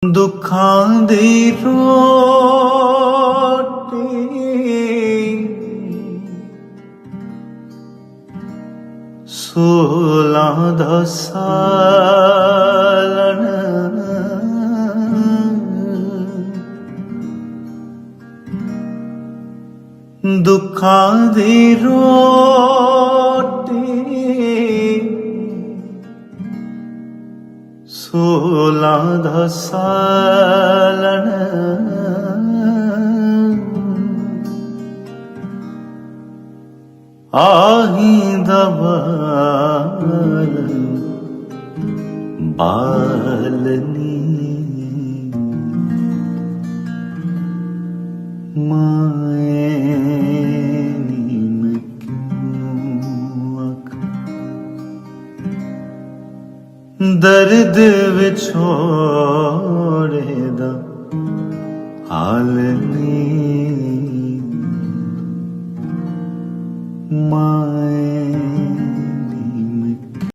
ਦੁੱਖਾਂ ਦੀ ਰੋਟੀ ਸੋਲਾਂ ਦਾ ਸਾਲਣ ਦੁੱਖਾਂ ਦੀ ਰੋਟੀ ਸੋਲਾਂ ਦਾ ਸਾਲਣ ਆਹੀਂ ਦਾ ਬਾਲਨੀ ਮਾਏ ਨੀ ਮੈਂ ਕਿਉਂ ਆਖਾਂ ਦਰਦ ਵਿਛੋੜੇ ਦਾ ਹਾਲ ਨੀ ਮਾਏ